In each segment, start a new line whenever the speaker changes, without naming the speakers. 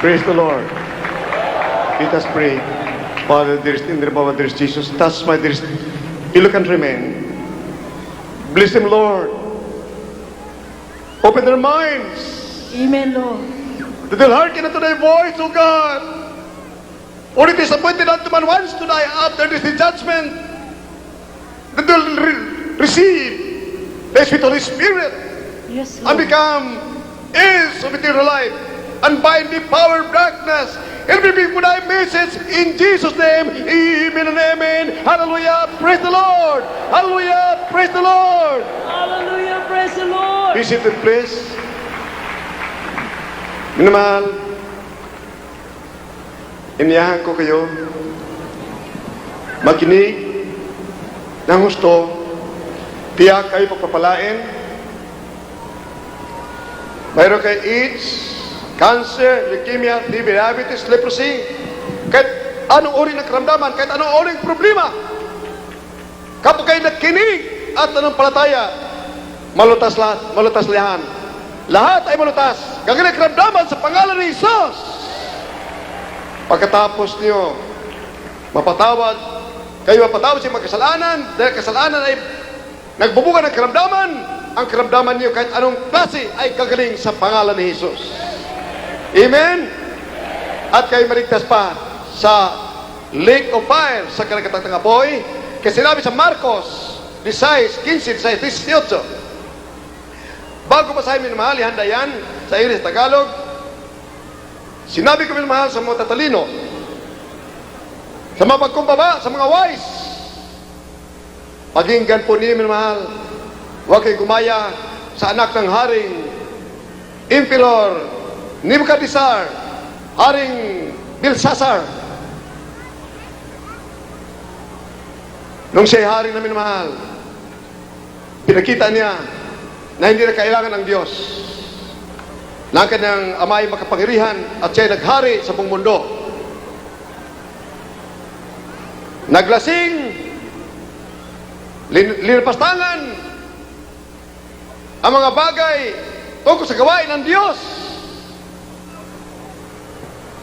Praise the Lord. Let us pray. Father, dearest, in the name of our dearest Jesus, touch my dearest fellow countrymen. Bless them, Lord. Open their minds,
Amen, Lord.
that they'll hearken unto thy voice, O God. For it is appointed unto man once to die, after this the judgment, that they'll receive the sweet Holy Spirit
Yes,
and
Lord.
become heirs of eternal life, and bind the power of darkness. And we bring thy message in Jesus' name. Amen and amen. Hallelujah. Praise the Lord. Hallelujah. Praise the Lord.
Hallelujah. Praise the Lord.
Be seated, please. Minamahal, iniyahan ko kayo makinig ng husto, tiyak kayo pagpapalain. Mayroon kayo AIDS, cancer, leukemia, TB, diabetes, leprosy, kahit anong uri ng karamdaman, kahit anong uri ng problema. Kapag kayo nagkinig at palataya, malutas lahat, malutas lihan. Lahat ay malutas. Gagaling karamdaman sa pangalan ni Jesus. Pagkatapos niyo mapatawad, kayo mapatawad sa mga kasalanan, dahil kasalanan ay nagbubuga ng karamdaman. Ang karamdaman niyo kahit anong klase ay gagaling sa pangalan ni Jesus. Amen? At kayo maligtas pa sa lake of fire, sa karagatan ng apoy. Kasi sinabi sa Marcos 16:15, 18. Bago pa sa minamahal, ihanda yan sa English, Tagalog. Sinabi ko minamahal sa mga tatalino, sa mga pagkumbaba, sa mga wise. Pakinggan po ninyo minamahal, huwag kayo gumaya sa anak ng haring Emperor Nebuchadnezzar, haring Belshazzar. Nung siya'y hari na minamahal, pinakita niya na hindi na kailangan ng Diyos, na ang kanyang ama ay makapangyarihan at siya'y naghari sa buong mundo. Naglasing, linapastangan ang mga bagay tungkol sa gawain ng Diyos.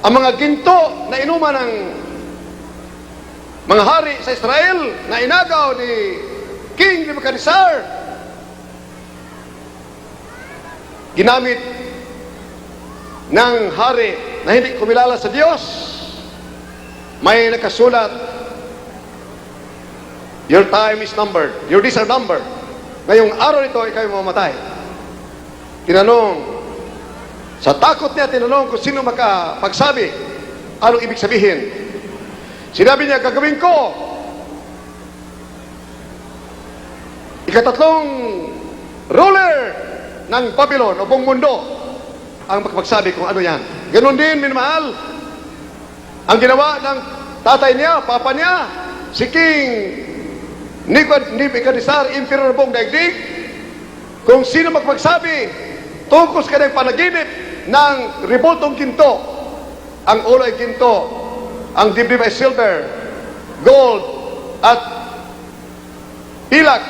Ang mga ginto na inuman ng mga hari sa Israel na inagaw ni King Nebuchadnezzar, ginamit ng hari na hindi kumilala sa Diyos. May nakasulat, your time is numbered, your days are numbered. Ngayong araw nito, ikaw mamamatay. Tinanong, sa takot niya, tinanong kung sino makapagsabi, anong ibig sabihin. Sinabi niya, gagawin ko ikatatlong ruler ng Babylon o buong mundo ang makapagsabi kung ano yan. Ganon din, minamahal, ang ginawa ng tatay niya, papa niya, si King Nebuchadnezzar, Emperor ng buong daigdig. Kung sino magpagsabi tungkol sa kanyang panaginip ng revoltong ginto, ang ulo ay ginto, ang dibdib ay silver, gold, at pilak,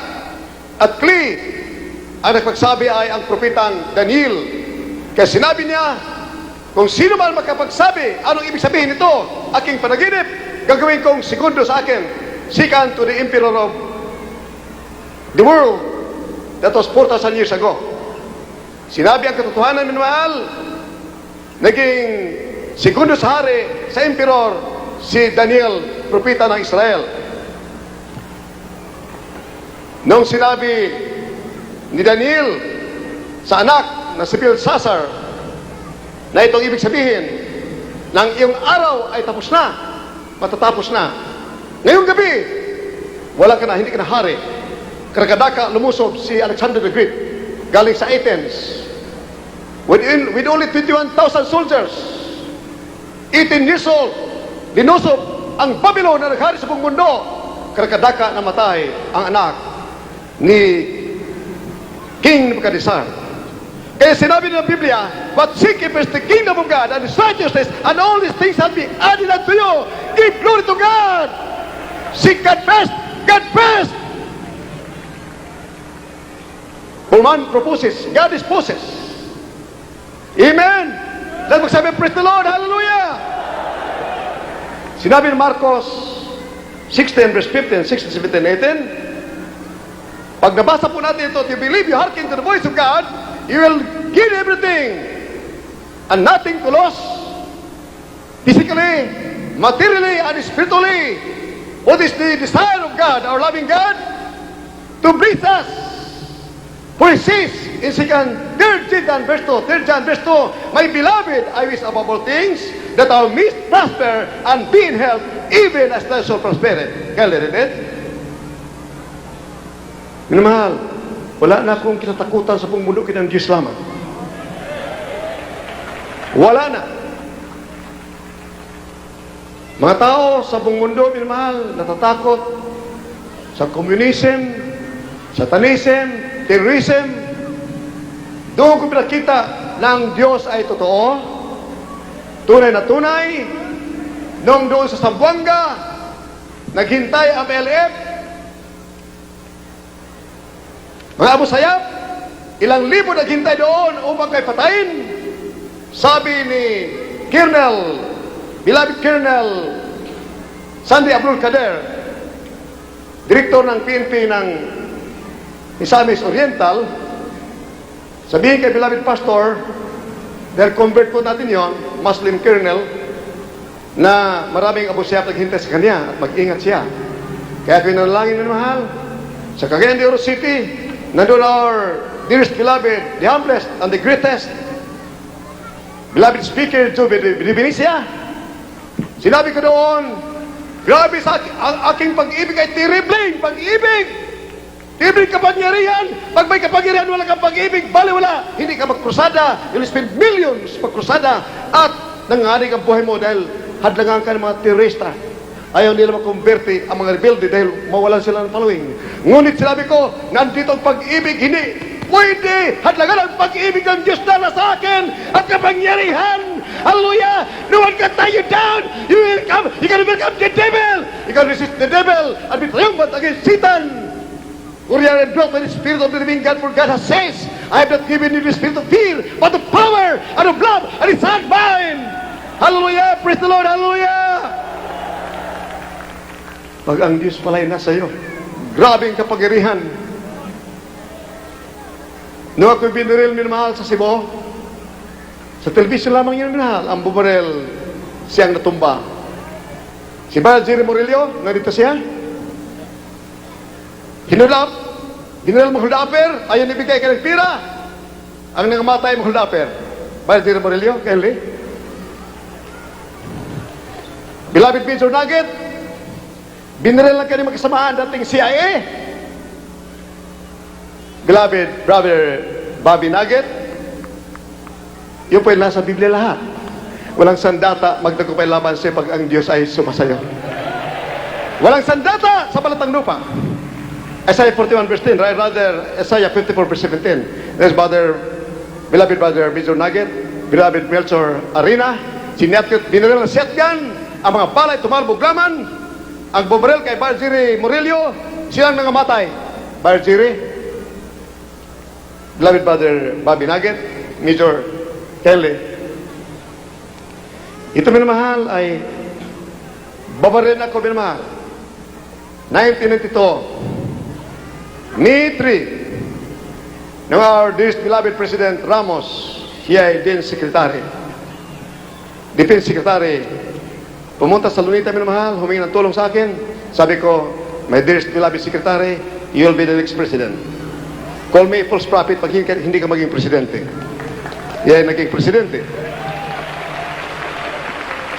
at clay, ang nagpagsabi ay ang propetang Daniel. Kaya sinabi niya, kung sino man makapagsabi, anong ibig sabihin nito? Aking panaginip, gagawin kong segundo sa akin, second to the emperor of the world. That was 4,000 years ago. Sinabi ang katotohanan, minamahal, naging segundo sa hari, sa emperor, si Daniel, propeta ng Israel. Nung sinabi ni Daniel sa anak na si Belshazzar na itong ibig sabihin ng iyong araw ay tapos na, matatapos na. Ngayong gabi, wala ka na, hindi ka na hari. Karagdaka lumusob si Alexander the Great galing sa Athens with only 21,000 soldiers, 18 years old. Linusob ang Babylon na naghari sa buong mundo. Karagdaka namatay ang anak ni King Nebuchadnezzar. Kaya sinabi ng Biblia, but seek ye first the kingdom of God and His righteousness, and all these things shall be added unto you. Give glory to God. Seek God first. God first. For man proposes, God disposes. Amen. Lahat magsabi, praise the Lord, hallelujah! Sinabi ni Marcos 16 verse 15, 16, 17, 18, pag nabasa po natin ito, if you believe, you hearken to the voice of God, you will gain everything and nothing to lose. Physically, materially, and spiritually. What is the desire of God, our loving God? To bless us. For He says in 3 John verse 2, My beloved, I wish above all things that thou mayest prosper and be in health, even as thy soul prospereth. Kaya narinig? Minamahal, wala na akong kinatakutan sa pumunukin ng Diyos lamang. Wala na. Mga tao sa buong mundo, minamahal, natatakot sa communism, satanism, terrorism. Doon ko pinakita na ang Diyos ay totoo, tunay na tunay. Noong doon sa Zamboanga, naghintay ang PLF, mga Abu Sayyaf, ilang libo naghintay doon upang kay patayin. Sabi ni beloved Colonel Sandy Abdul Kader, direktor ng PNP ng Misamis Oriental, sabihin kay beloved pastor, dahil convert po natin yon, Muslim colonel, na maraming Abu Sayyaf naghintay sa kanya at mag-ingat siya. Kaya pinanalangin na mahal, sa Cagayan de Oro City, nandun our dearest beloved, the humblest and the greatest, beloved speaker to Benicia. Sinabi ko doon, grabe sa ang aking pag-ibig ay terribling pag-ibig. Terribling kapangyarihan. Pag may kapangyarihan, wala kang pag-ibig, bali wala. Hindi ka magkrusada. You'll spend millions magkrusada at nanganig ang buhay mo dahil hadlangan ka ng mga terorista. Ayaw nila makonverte ang mga rebelde dahil mawalan sila ng following. Ngunit sinabi ko, nandito ang pag-ibig, hindi pwede hadlangan ang pag-ibig ng Diyos na sa akin at kapangyarihan. Hallelujah! No one can tie you down. You can overcome the devil. You can resist the devil and be triumphant against Satan. For you are indwelt by the Spirit of the living God, for God has says, I have not given you the spirit of fear, but of power and of love and a sound mind. Hallelujah! Praise the Lord! Hallelujah! Pag ang Diyos pala ay nasa iyo, grabing kapangyarihan. Noong ako'y binaril, minamahal sa Cebu, sa television lamang yun, minamahal, ang bumaril siyang natumba. Si Brother Jerry Murillo, nandito siya. Hinulap, binaril mo huldaper, ayaw nibigay ka ng pira. Ang nangamatay mo huldaper. Brother Jerry Murillo, Kenley. Beloved Major Nugget, binaril lang kayo magkasamaan dating CIA. Beloved Brother Bobby Nugget, yun po yung nasa Biblia lahat. Walang sandata, magtagumpay laban siya pag ang Diyos ay sumasayo. Walang sandata sa balatang lupa. Isaiah 41 verse 10, rather Isaiah 54 verse 17. There's beloved Brother Major Nugget, beloved Melchor Arena, sinatyot, binaril ng shotgun, ang mga balay tumalbog laman, ang bumaril kay Brother Jerry Murillo, silang nangamatay. Brother Jerry, beloved Brother Bobby Nugget, Major Kelly. Ito minamahal ay babarin ako minamahal. 1992, May 3, ng our dearest beloved President Ramos, siya ay din Secretary, Defense Secretary, pumunta sa Lunita minamahal, humingi ng tulong sa akin. Sabi ko, my dearest beloved Secretary, you will be the next President. Call me a false prophet pag hindi ka maging presidente. Yan naging presidente.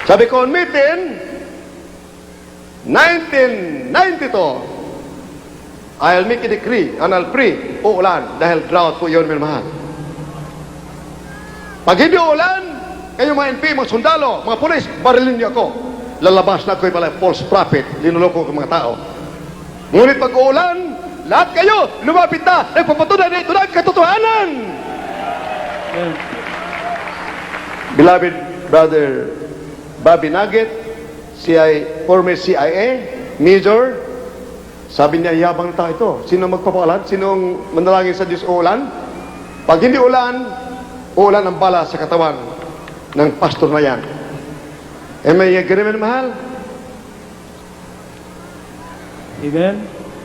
Sabi ko, on May 10, 1992, I'll make a decree and I'll pray, uulan, dahil drought po yun, minamahal. Pag hindi uulan, kayo mga NP, mga sundalo, mga pulis, barilin niyo ako. Lalabas na ako yung pala false prophet, linuloko ko mga tao. Ngunit pag uulan, lahat kayo, lumapit na, nagpapatunay na ito na ang katotohanan. Beloved Brother Bobby Nugget, former CIA, Major, sabi niya, yabang na tao ito. Sino magpapakalan? Sinong manalangin sa Diyos uulan? Pag hindi ulan, uulan ang bala sa katawan. ng pastor na yan. Am I agreement, mahal?
Amen.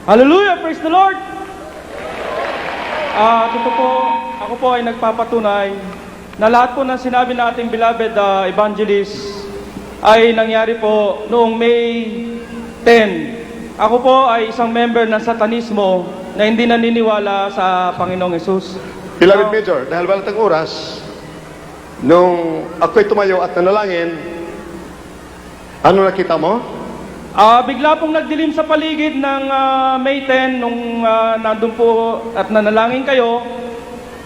Hallelujah! Praise the Lord! Ito po, ako po ay nagpapatunay na lahat po ng sinabi nating beloved evangelist ay nangyari po noong May 10. Ako po ay isang member ng Satanismo na hindi naniniwala sa Panginoong Hesus.
Beloved Major, dahil wala tayong oras, nung ako'y tumayo at nanalangin, ano nakita mo?
Bigla pong nagdilim sa paligid ng May 10 nung nandun po at nanalangin kayo.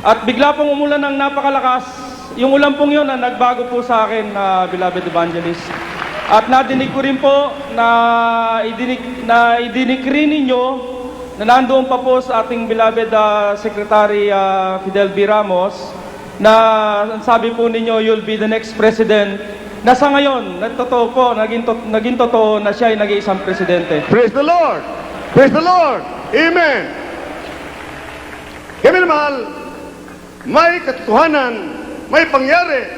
At bigla pong umulan ng napakalakas. Yung ulan pong yun na nagbago po sa akin, beloved evangelist. At nadinig ko rin po na idinig rin ninyo na nandoon pa po sa ating beloved Secretary Fidel B. Ramos na sabi po ninyo, you'll be the next president. Na sa ngayon, nagtotoo po, naging totoo na siya ay nag-iisang presidente.
Praise the Lord! Praise the Lord! Amen! Kami na mahal, may katotohanan, may pangyari,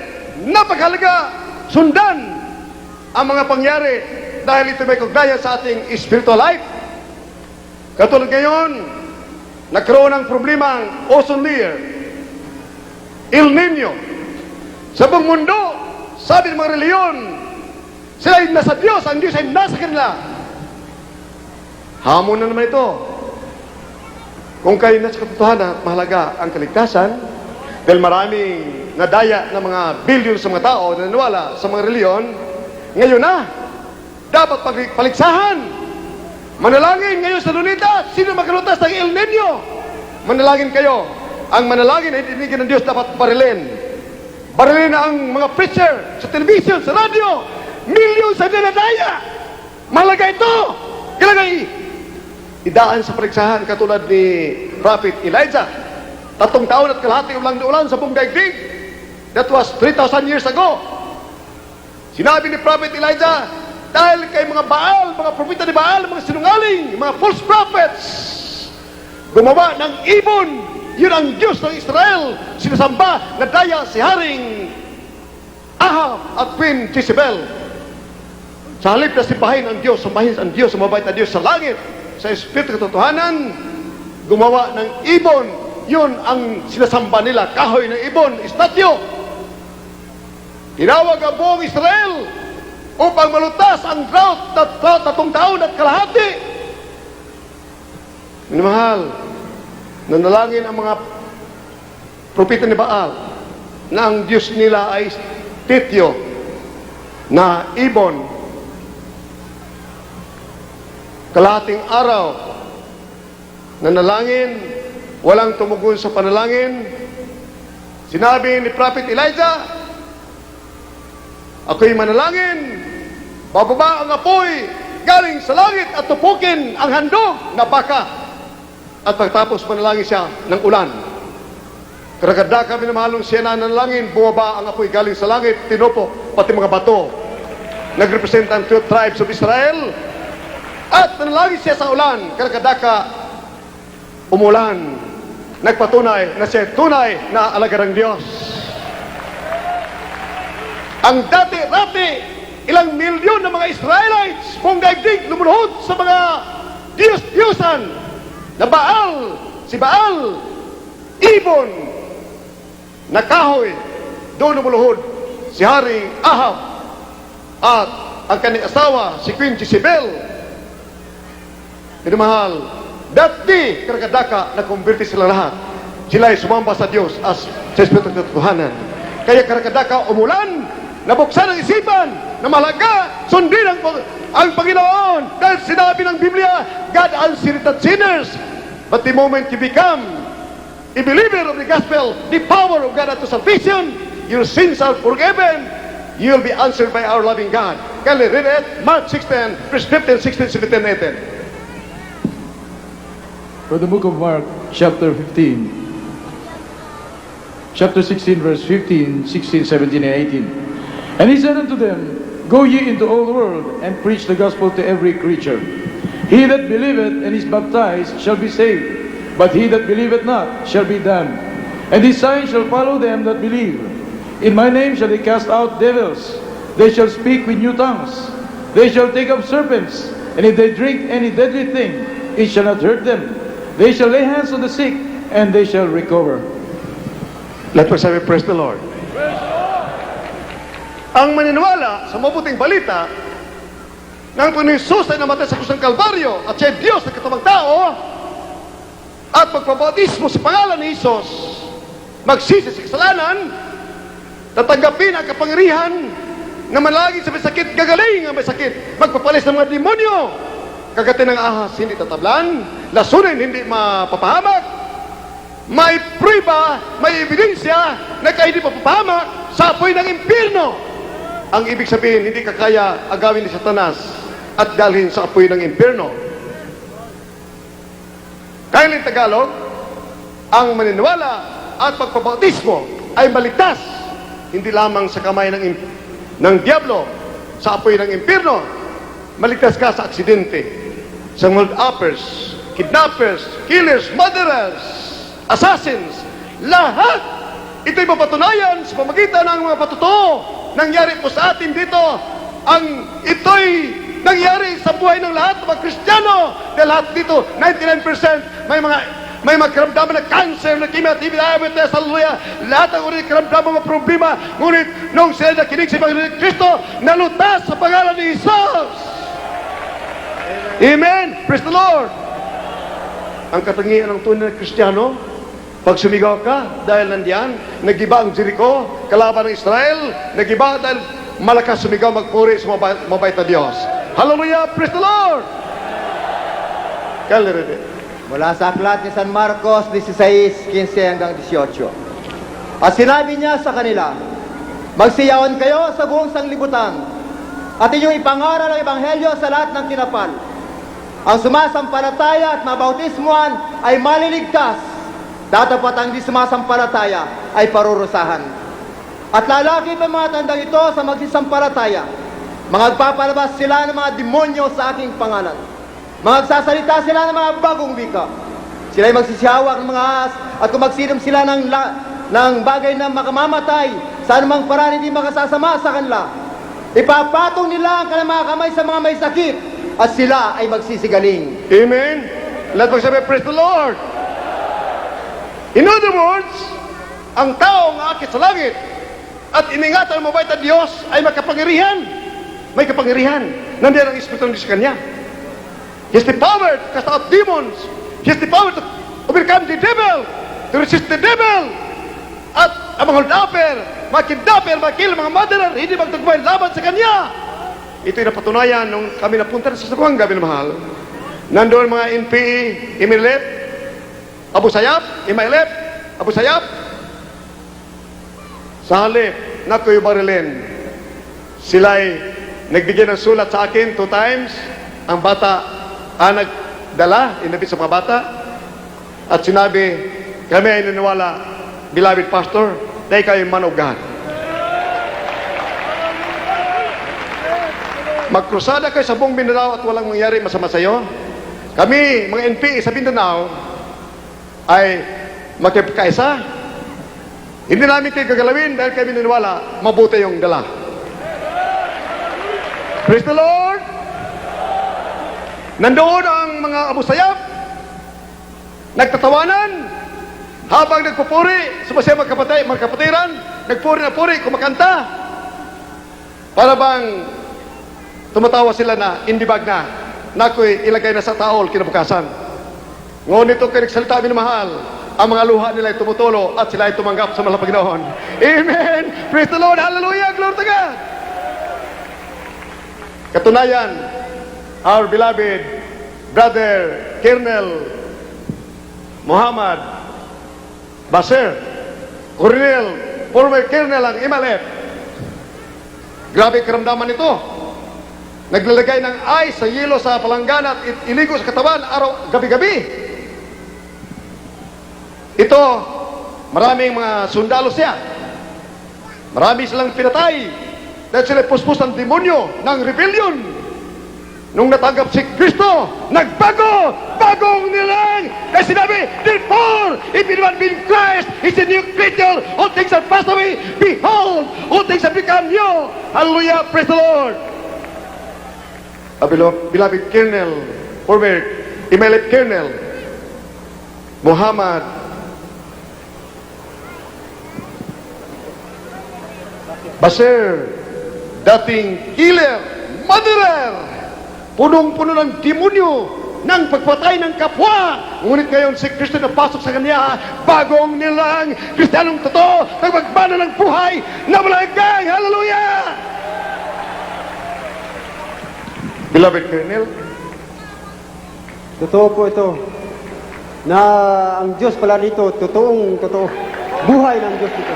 napakahalaga, sundan ang mga pangyari dahil ito may kugnayan sa ating spiritual life. Katulad ngayon, nagkaroon ng problema ang ozone layer, El Nino. Sa buong mundo, sabi ng mga reliyon, sila ay nasa Diyos, ang Diyos ay nasa kanila. Hamon na naman ito. Kung kayo nasa katotohanan, mahalaga ang kaligtasan, dahil maraming nadaya ng mga billions sa mga tao na naniwala sa mga reliyon, ngayon na, dapat paligsahan. Manalangin ngayon sa Lunita, sino magkalutas ng El Nino? Manalangin kayo. Ang manalangin ay dinigin ng Diyos dapat barilin. Barilin ang mga preacher sa television, sa radyo. Millions ang dinadaya. Mahalaga ito. Kailangan idaan sa paligsahan katulad ni Prophet Elijah. 3 taon at kalahati ulang na ulan sa buong daigdig. That was 3,000 years ago. Sinabi ni Prophet Elijah, dahil kay mga Baal, mga propeta ni Baal, mga sinungaling, mga false prophets, gumawa ng ibon. Yun ang Diyos ng Israel. Sinasamba na daya si Haring Ahab at Queen Jezebel. Sa halip na simbahin ang Diyos, sambahin ang Diyos, sumabait na Diyos sa langit, sa Espiritu katotohanan, gumawa ng ibon. Yun ang sinasamba nila, kahoy ng ibon, estatyo. Tinawag ang buong Israel upang malutas ang drought na 3 taon at kalahati. Minamahal, nanalangin ang mga propeta ni Baal na ang Diyos nila ay Tityo na ibon. Kalahating araw, nanalangin, walang tumugon sa panalangin. Sinabi ni Prophet Elijah, ako'y manalangin, bababa ang apoy galing sa langit at tupukin ang handog na baka. At pagtapos manalangin siya ng ulan. Karagada kami na mahalong siya na nanalangin, bumaba ang apoy galing sa langit, tinupo pati mga bato. Nagrepresent ang 2 tribes of Israel. At nanalangin siya sa ulan, karagada ka umulan. Nagpatunay na siya tunay na alaga ng Diyos. Ang dati-rati, ilang milyon ng mga Israelites, buong daigdig, lumuhod sa mga Diyos-Diyosan na Baal, si Baal, ibon, na kahoy, doon lumuluhod si Haring Ahab at ang kanyang asawa, si Queen Jezebel. Minamahal, dati, karakadaka, nakumbirti sila lahat. Sila ay sumamba sa Diyos as sa Espiritu ng Tuhanan. Kaya karakadaka umulan, nabuksan ang isipan na mahalaga, sundin ang Panginoon. Dahil sinabi ng Biblia, God answered the sinners. But the moment you become a believer of the gospel, the power of God unto salvation, your sins are forgiven. You'll be answered by our loving God. Can we read it? Mark 16, verse 15, 16, 17, 18.
For the book of Mark, chapter 15, chapter 16, verse 15, 16, 17, and 18. And he said unto them, Go ye into all the world, and preach the gospel to every creature. He that believeth and is baptized shall be saved, but he that believeth not shall be damned. And these signs shall follow them that believe. In my name shall they cast out devils. They shall speak with new tongues. They shall take up serpents. And if they drink any deadly thing, it shall not hurt them. They shall lay hands on the sick, and they shall recover.
Let us say, praise the Lord. Ang maniniwala sa mabuting balita ng Panginoon Jesus ay namatay sa krus ng Kalbaryo at siya ay Diyos na katamang tao at magpabautismo sa pangalan ni Jesus, magsisi sa kasalanan, tatanggapin ang kapangyarihan na manalangin sa may sakit, gagaling ang may sakit, magpapalis ng mga demonyo, kagatin ng ahas hindi tatablan, lasunin hindi mapapahamak, may prueba, may ebidensya na kaya hindi mapapahamak sa apoy ng impyerno. Ang ibig sabihin, hindi ka kaya agawin ni Satanas at dalhin sa apoy ng impyerno. Kaya ng Tagalog, ang maniniwala at pagpabautismo ay maligtas, hindi lamang sa kamay ng diablo, sa apoy ng impyerno. Maligtas ka sa aksidente, sa hold-uppers, kidnappers, killers, murderers, assassins, lahat. Ito'y mapatunayan sa pamagitan ng mga patotoo. Nangyari po sa atin dito. Ito'y nangyari sa buhay ng lahat ng mga Kristiyano. Dahil lahat dito, 99% may mga karamdaman na cancer, na chemotherapy, diabetes, hallelujah. Lahat ang ulit karamdaman mga problema. Ngunit nung sila nakinig sa Panginoon Kristo, nalutas sa pangalan ni Jesus. Amen. Praise the Lord. Ang katangian ng tunay na Kristiyano, pag sumigaw ka, dahil nandiyan, nagiba ang Jericho, kalaban ng Israel, nagiba dahil malakas sumigaw magpuri sa mabait na Diyos. Hallelujah! Praise the Lord! Kaliride.
Mula sa aklat ni San Marcos 16:15 hanggang 18. At sinabi niya sa kanila, magsiyawan kayo sa buong sanglibutan, at inyong ipangaral ang ebanghelyo sa lahat ng tinapal. Ang sumasampalataya at mabautismuhan ay maliligtas, datapat ang di sumasampalataya ay parurusahan. At lalaki pa mga tandang ito sa magsisampalataya, magpapalabas sila ng mga demonyo sa aking pangalan. Magsasalita sila ng mga bagong wika. Sila ay magsisiyawak ng mga ahas, at kung magsinom sila ng bagay na makamamatay, sa anumang paraan hindi makasasama sa kanila. Ipapatong nila ang kanilang mga kamay sa mga may sakit, at sila ay magsisigaling.
Amen. Let us say, praise the Lord. In other words, ang taong aakit sa langit at iningatan ang mabait na Diyos ay makapangyarihan. May kapangyarihan. Nandiyan ang Espiritu ng Diyos sa kanya. He has the power to cast out demons. He has the power to overcome the devil, to resist the devil. At ang mga hold-upper, mga kidnapper, mga kill, mga murderer, hindi magtagmay laban sa kanya. Ito'y napatunayan nung kami napunta sa Saguanga, minamahal. Nandoon mga NPE, Imilet, Abu Sayyaf, Imailep, Abu Sayyaf. Sa halip, nako'y barilin. Sila'y nagbigay ng sulat sa akin 2 times. Ang bata, nagdala, inabit sa mga bata. At sinabi, kami ay naniwala, beloved pastor, dahil kayo man of God. Magkrusada kayo sa buong Mindanao at walang mangyari masama sa iyo. Kami, mga NPE sa Mindanao, ay magkakaisa. Hindi namin kayo gagalawin dahil kami naniwala, mabuti yung dala. Praise the Lord! Nandoon ang mga Abu Sayyaf, nagtatawanan, habang nagpupuri, sumasaya magkapatiran, nagpuri na puri, kumakanta. Para bang tumatawa sila na, indibag na ako'y ilagay na sa taol kinabukasan. Ngunit ito kayo nagsalita, minamahal, ang mga luha nila ay tumutulo at sila ay tumanggap sa mahal na Panginoon. Amen! Praise the Lord! Hallelujah! Glory to God! Katunayan, our beloved brother Colonel Muhammad Basir, Colonel, former Colonel ang Imalep. Grabe karamdaman ito. Naglalagay ng ice sa yelo sa palanggan at iligo sa katawan araw, gabi-gabi. Ito, maraming mga sundalo siya. Marami silang pinatay dahil sila puspos ng demonyo ng rebellion. Nung natanggap si Kristo, nagbago! bagong nilang. Kaya sinabi, therefore, if anyone be in Christ, is a new creature. All things are passed away. Behold, all things have become new. Hallelujah, praise the Lord. Beloved Colonel, former Emelit Colonel, Muhammad Bashir, dating killer, murderer, punong-puno ng demonyo ng pagpatay ng kapwa. Ngunit ngayon si Kristo na pasok sa kanya, bagong nilang Kristiyanong totoo, nagpagmana ng buhay na walang hanggan. Hallelujah! Beloved Colonel,
Totoo po ito na ang Diyos pala dito, totoo. Buhay ng Diyos dito.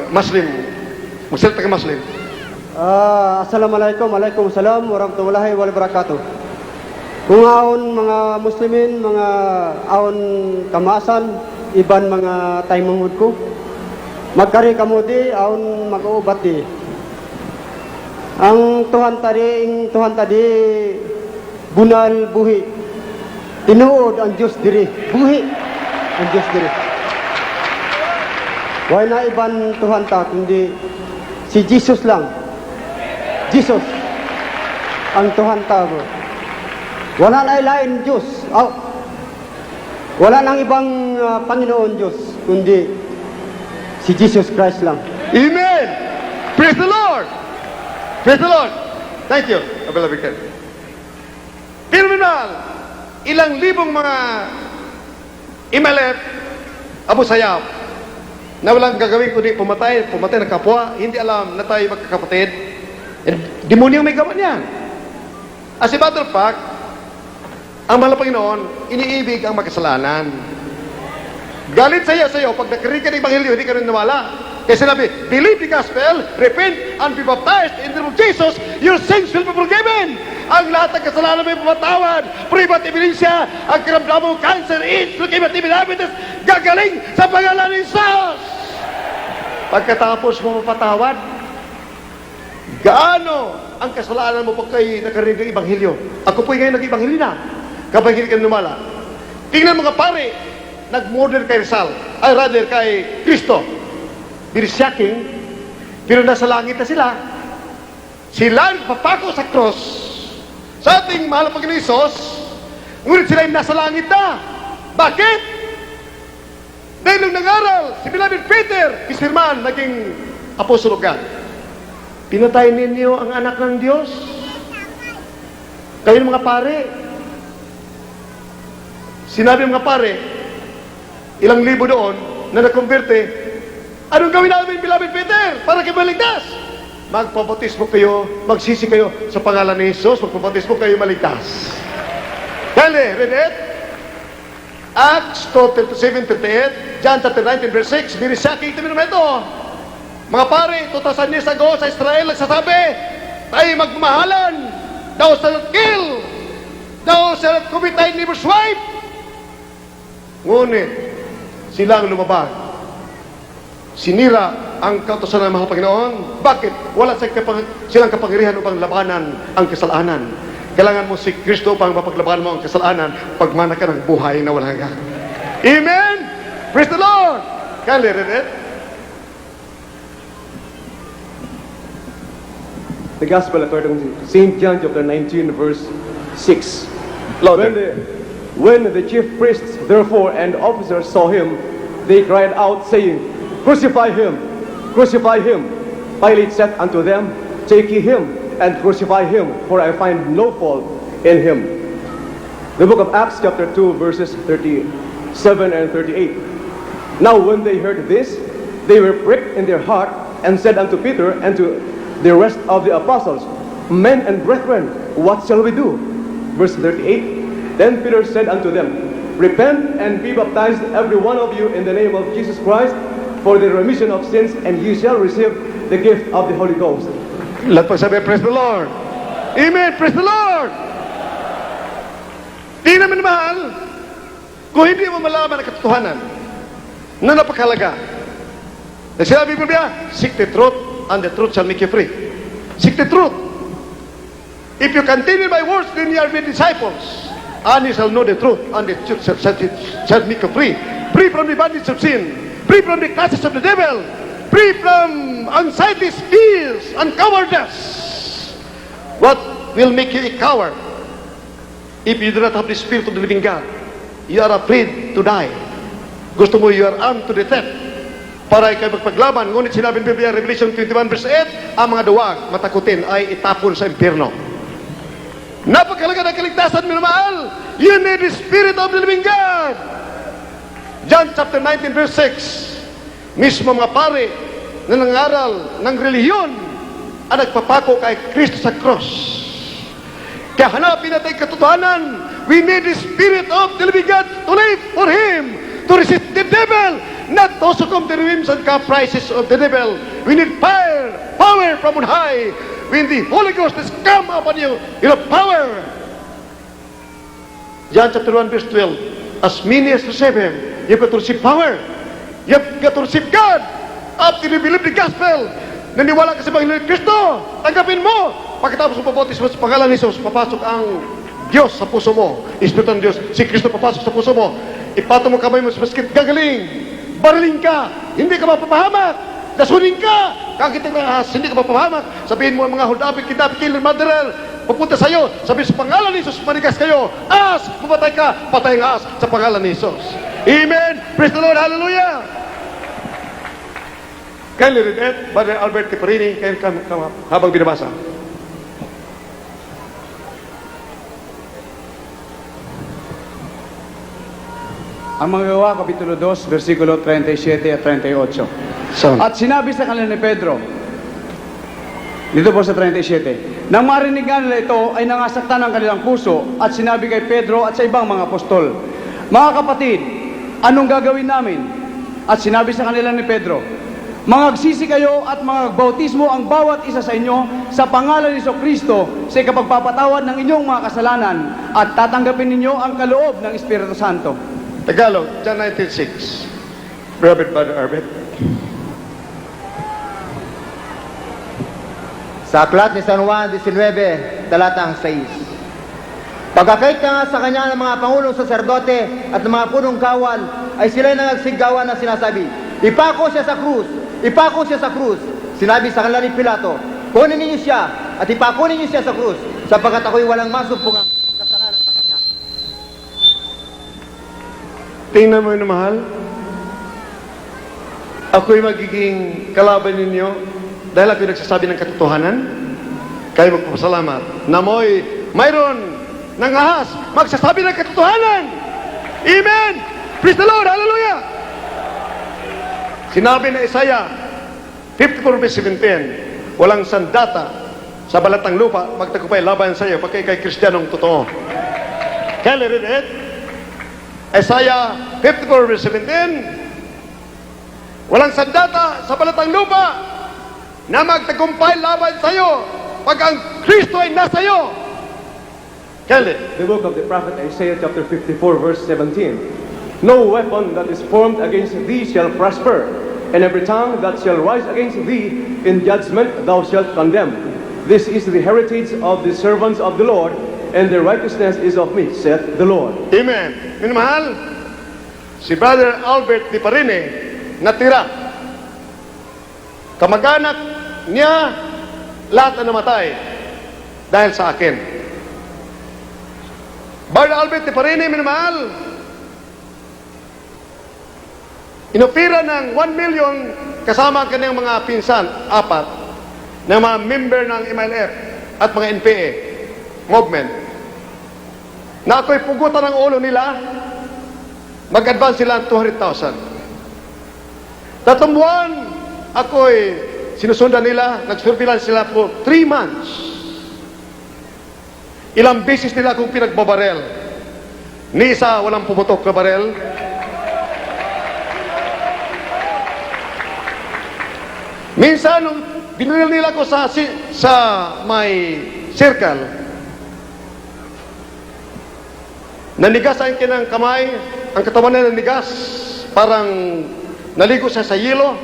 Muslim. Magsalita ka Muslim.
Assalamualaikum, waalaikumsalam, warahmatullahi wabarakatuh. Kung aon mga Muslimin, mga aon kamasan, iban mga taymungod ko, magkari kamudi, aon mag-uubat di. Ang Tuhan tadi, bunal buhi. Tinuod ang Diyos diri, buhi ang Diyos diri. Wala na iban Tuhan ta, kundi si Jesus lang. Jesus ang Tuhan ta. Wala na ilain Diyos. Wala nang ibang Panginoon Diyos, kundi si Jesus Christ lang.
Amen! Praise the Lord! Praise the Lord! Thank you, beloved Colonel. Criminal, ilang libong mga Imalet, Abu Sayyaf, na walang gagawin kundi pumatay ng kapwa, hindi alam na tayo magkakapatid. Demonyo may gawa niyan. As a matter of fact, ang mahal na Panginoon, iniibig ang makasalanan. Galit sa'yo, pag nakarinig ka ng Ebanghelyo, hindi ka rin nawala. Kaya sinabi, believe the gospel, repent, and be baptized in the name of Jesus, your sins will be forgiven. Ang lahat ng kasalanan may pumatawad. Privat ebidensya, ang karamdaman mong cancer, AIDS, leukemia, TB, diabetes, gagaling sa pangalan ni Jesus. Pagkatapos mo mapatawad, gaano ang kasalanan mo pag kayo nakarinig ng Ebanghelyo? Ako po ngayon nag-Ebanghelyo na. Kapag hindi ka numala. Tingnan mga pare, nag-murder kay Rizal, ay rather kay Kristo. Birisyaking, pero nasa langit na sila. Sila papako sa cross sa ating mahal na Panginoon Isos, ngunit sila ay nasa langit na. Bakit? Dahil nung nangaral, si beloved Peter, kisirman, naging apostol of God. Pinatay ninyo ang anak ng Diyos. Kayo mga pare, sinabi mga pare, ilang libo doon na nakonverte, anong gawin namin, beloved Peter, para kayo maligtas? Magpabatismo kayo, magsisi kayo sa pangalan ni Jesus, magpabatismo kayo maligtas. Dali, read it. Acts 2:37-38, John 19 verse 6, Birisaki, ito naman ito. Mga pare, 2,000 years ago sa Israel, nagsasabi, tayo magmahalan, thou shalt kill, thou shalt commit thy neighbor's wife. Ngunit, sila ang lumabag. Sinira ang kautusan ng mahal Panginoon. Bakit? Wala silang kapangyarihan upang labanan ang kasalanan. Kailangan mo si Kristo upang mapaglabanan mo ang kasalanan pagmana ka ng buhay na walang hanggan. Amen! Praise the Lord! Can you read it?
The Gospel according to St. John chapter 19 verse 6.
Louder.
When the chief priests therefore and officers saw him, they cried out, saying, Crucify him! Crucify him! Pilate said unto them, Take ye him, and crucify him, for I find no fault in him. The book of Acts chapter 2 verses 37 and 38. Now when they heard this, they were pricked in their heart, and said unto Peter and to the rest of the apostles, Men and brethren, what shall we do? Verse 38. Then Peter said unto them, Repent and be baptized every one of you in the name of Jesus Christ for the remission of sins, and ye shall receive the gift of the Holy Ghost.
Lahat pa sabi, praise the Lord. Amen, praise the Lord. Di naman mahal, kung hindi mo malaman ang katotohanan na napakahalaga. Sinabi ng Biblia, seek the truth and the truth shall make you free. Seek the truth. If you continue my words, then ye are my disciples. And you shall know the truth, and the truth shall make you free. Free from the bondage of sin, free from the clutches of the devil, free from anxieties, fears, and cowardice. What will make you a coward? If you do not have the Spirit of the living God, you are afraid to die. Gusto mo, you are armed to the death para ikaw magpaglaban. Ngunit sinabi ng Biblia, Revelation 21 verse 8, ang mga duwag, matakutin, ay itapon sa impyerno. Napakalaga ng kaligtasan, minamahal. You need the Spirit of the living God. John chapter 19 verse 6, mismo mga pare na nangaral ng relihiyon ang nagpapako kay Kristo sa cross. Kaya hanapin natin katotohanan. We need the Spirit of the living God to live for Him, to resist the devil, not to succumb to the whims and caprices of the devil. We need fire, power from on high. When the Holy Ghost has come upon you, you have power. John chapter 1 verse 12, as many as receive Him, you've got to receive power. You've got to receive God. After you believe the gospel, naniwala ka sa Panginoon Kristo, tanggapin mo. Pagkatapos mo pabotis mo sa pangalan ni Jesus, papasok ang Diyos sa puso mo. Espiritu ng Diyos, si Kristo papasok sa puso mo. Ipatong mo kamay mo sa basket, gagaling. Bariling ka, hindi ka mapapahamak. Dasunin ka, kakit ng ahas, hindi ka mapapahamak. Sabihin mo ang mga holdapit, kidapit, killer, murderer, pupunta sa iyo, sabihin sa pangalan ni Jesus, manigas kayo. As, pumatay ka, patay ang as sa pangalan ni Jesus. Amen. Praise the Lord. Hallelujah. Kindly read it, Brother Albert Tiparini, habang binabasa.
Ang mga gawa, Kapitulo 2, versikulo 37 at 38.
Sound.
At sinabi sa kanila ni Pedro, dito po sa 37, nang marinig nga nila ito, ay nangasaktan ang kanilang puso, at sinabi kay Pedro at sa ibang mga apostol, mga kapatid, anong gagawin namin? At sinabi sa kanila ni Pedro, mangagsisi kayo at magbautismo ang bawat isa sa inyo sa pangalan ni Kristo sa ikapagpapatawad ng inyong mga kasalanan at tatanggapin ninyo ang kaloob ng Espiritu Santo.
Tagalog, John 19:6. Brother Arbet.
Sa aklat ni San Juan 19, talatang 6. Pagkakait ka nga sa kanya ng mga pangulong saserdote at ng mga punong kawal, ay sila'y nangagsigawan na sinasabi, ipako siya sa krus! Ipako siya sa krus! Sinabi sa kanila ni Pilato, kunin ninyo siya at ipako ninyo siya sa krus, sapagkat ako'y walang masumpungang kasalanan sa kanya.
Tingnan mo yun, mahal. Ako'y magiging kalaban ninyo dahil ako'y nagsasabi ng katotohanan. Kayo magpapasalamat na mayroon ng ahas magsasabi ng katotohanan. Amen! Praise the Lord! Hallelujah! Sinabi na Isaiah 54:17, walang sandata sa balatang lupa magtagumpay laban sa iyo pagka ikay Kristiyanong totoo. Can you read it? Isaiah 54:17, walang sandata sa balatang lupa na magtagumpay laban sa iyo pag ang Kristo ay nasa iyo. Kelly.
The book of the prophet Isaiah chapter 54 verse 17. No weapon that is formed against thee shall prosper, and every tongue that shall rise against thee in judgment thou shalt condemn. This is the heritage of the servants of the Lord, and the righteousness is of me, saith the Lord.
Amen. Minamahal, si Brother Albert Tiparini natira. Kamag-anak niya lahat na namatay dahil sa akin. Brother Albert Tiparini, minamahal, inopira ng 1 million kasama ang kanyang mga pinsan, 4, na mga member ng MLF at mga NPA movement, na ako'y pugutan ng ulo nila, mag-advance sila ng 200,000. Tatlong buwan, ako'y sinusundan nila, nag-surveillance sila for 3 months. Ilang beses nila akong pinagbabarel. Ni isa walang pumutok na barel. Minsan, nung binaril nila ko sa may circle, nanigas ang kinang kamay, ang katawan na nanigas, parang naligo siya sa yelo.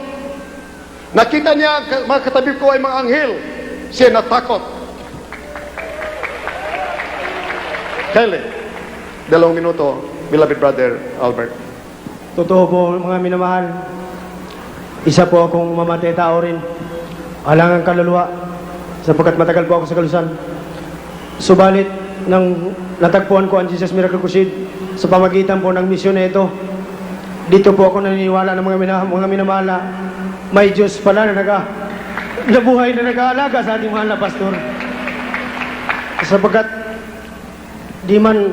Nakita niya, mga katabi ko ay mga anghel. Siya natakot. Kindly, 2 minuto, beloved brother Albert.
Totoo po mga minamahal. Isa po akong mamatay tao rin. Alangang kaluluwa sapagkat matagal po ako sa kalusan. Subalit, nang natagpuan ko ang Jesus Miracle Crusade sa pamagitan po ng misyon na ito, dito po ako naniniwala ng mga minamahal na may Diyos pala na nabuhay na nag-aalaga sa ating mahal na pastor. Sapagkat di man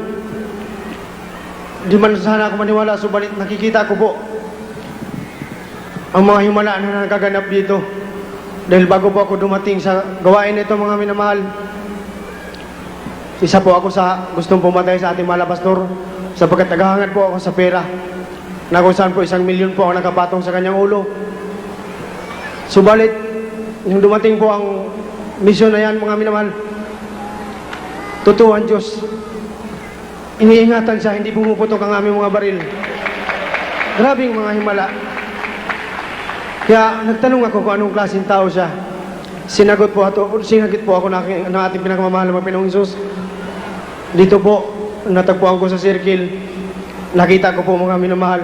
sana ako maniwala, subalit nakikita ko po ang mga himala na nagaganap dito. Dahil bago po ako dumating sa gawain nito mga minamahal, isa po ako sa gustong pumatay sa ating mahal na pastor sapagkat naghahangad po ako sa pera na kung saan po 1 milyon po ang nakapatong sa kanyang ulo. Subalit, nung dumating po ang misyon na yan mga minamahal, totoo ang Diyos. Iniingatan siya, hindi pumuputok ang aming mga baril. Grabing mga himala. Kaya nagtanong ako kung anong klaseng tao siya. Sinagit po ako ng ating pinakamamahal na Panginoong Hesus. Dito po, natagpuan ko sa circle. Nakita ko po mga minamahal.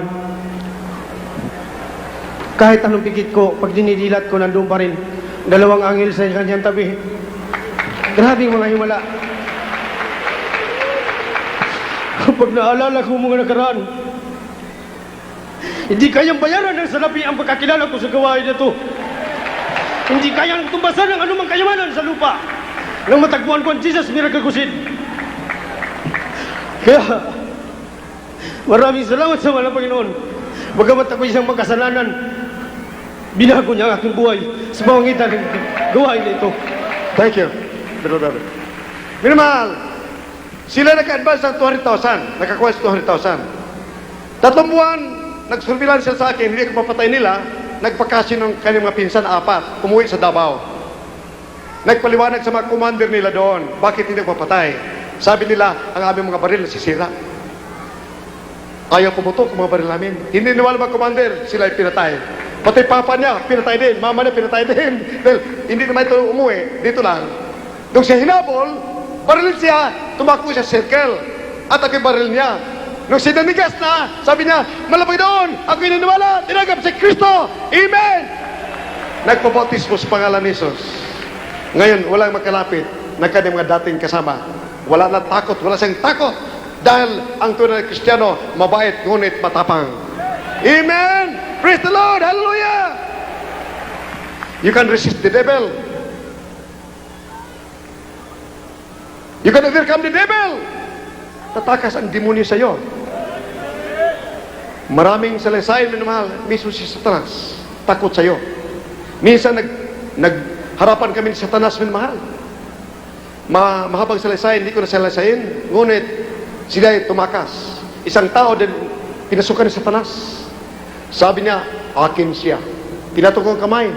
Kahit anong pikit ko, pag dinidilat ko, nandun pa rin. 2 anghel sa kanyang tabi. Grabing mga himala. Kapag naalala ko mga nakaraan, hindi kayang bayaran ng salapi ang pagkakilala ko sa gawain na ito. Hindi kayang tumbasan ng anumang kayamanan sa lupa nang matagpuan ko ang Jesus Miracle Crusade. Kaya, maraming salamat sa mahal na Panginoon. Bagamat ako isang magkasalanan, binago niya ang aking buhay sa pamamagitan ng gawain na ito.
Thank you, brother. Minamahal, sila nag-advance ng 200,000, nakakuha sa 200,000. 3 buwan, nag-surveillance sila sa akin, hindi ko papatay nila, nagpakasin ng kanyang mga pinsan 4, umuwi sa Davao. Nagpaliwanag sa mga commander nila doon, bakit hindi ko papatay? Sabi nila, ang aming mga baril nasisira. Ayaw pumutok ang mga baril namin. Hindi niwala mga commander, sila ay pinatay. Pati papa niya, pinatay din. Mama niya, pinatay din. Dahil hindi naman ito umuwi, dito lang. Nung siya hinabol, baril siya, tumakbo siya sa circle. At ako'y baril niya. Nung sinanigas na, sabi niya, malapag doon, ako'y naniniwala, tinagap si Kristo. Amen! Nagpabautismo sa pangalan ni Jesus. Ngayon, walang magkalapit na kanyang mga dating kasama. Wala na takot, wala siyang takot. Dahil ang tunay na Kristiyano, mabait, ngunit matapang. Amen! Praise the Lord! Hallelujah! You can resist the devil. You can overcome the devil. Tatakas ang demonyo sa iyo. Maraming salaysay, minamahal, mismo si Satanas, takot sa iyo. Minsan nagharapan kami ni Satanas, minamahal. Mahabang salaysay, hindi ko na salaysayin, ngunit sila ay tumakas. Isang tao din pinasukan ni Satanas. Sabi niya, akin siya. Pinatong ko ang kamay.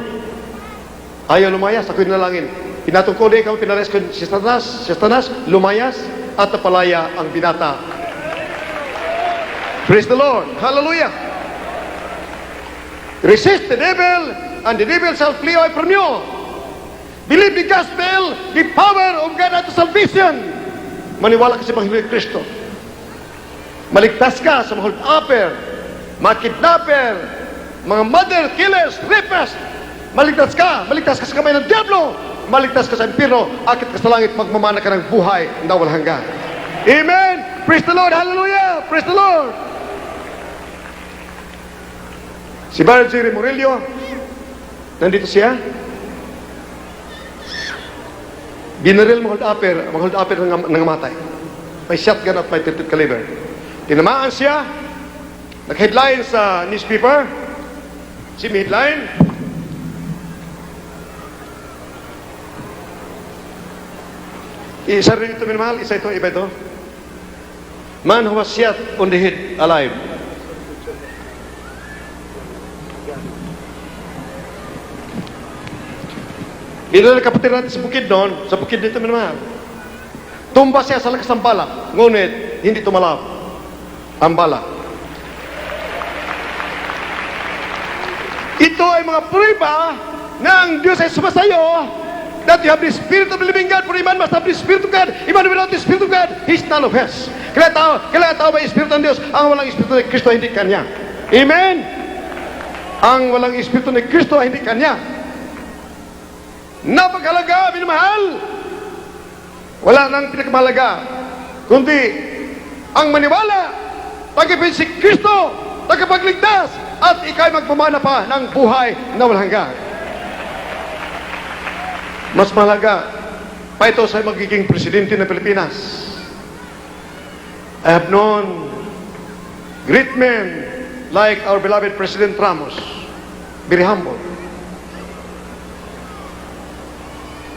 Ayaw lumayas, ako'y nalangin. Pinatong ko din, pinares ko si Satanas, lumayas, at napalaya ang binata. Praise the Lord. Hallelujah. Resist the devil, and the devil shall flee away from you. Believe the gospel, the power of God unto salvation. Maniwala ka sa Panginoon Kristo. Maligtas ka sa mga hold-upper, mga kidnapper, mga mother killers, rapists. Maligtas ka sa kamay ng diablo. Maligtas ka sa impyerno, akit ka sa langit, magmamana ka ng buhay na walang hanggan. Amen! Praise the Lord! Hallelujah! Praise the Lord! Si Brother Jerry Murillo, nandito siya. Binaril mga hold-upper nangamatay. May shotgun at may 30 caliber. Tinamaan siya, nag-headline sa newspaper, headline, isa rin ito, minamahal, isa ito, iba ito. Man who was shot on the head alive. Binaril kapatid natin sa bukid doon, sa bukid dito, minamahal. Tumba siya sa lakas ng bala, ngunit hindi tumalab ang bala. Ito ay mga prueba na ang Diyos ay sumasayo that you have the Spirit of the living God, for a man must have the Spirit of God. A man without the Spirit of God, he's none of his. Kailangan tao may Espiritu ng Diyos. Ang walang Espiritu ni Kristo, hindi kanya. Amen? Ang walang Espiritu ni Kristo, hindi kanya. Napakalaga, minamahal. Wala nang pinakamahalaga, kundi ang maniwala, tagapin si Kristo, tagapagligtas, at ikay magpamana pa ng buhay na walang hanggan. Mas mahalaga pa ito sa magiging presidente ng Pilipinas. I have known great men like our beloved President Ramos, very humble.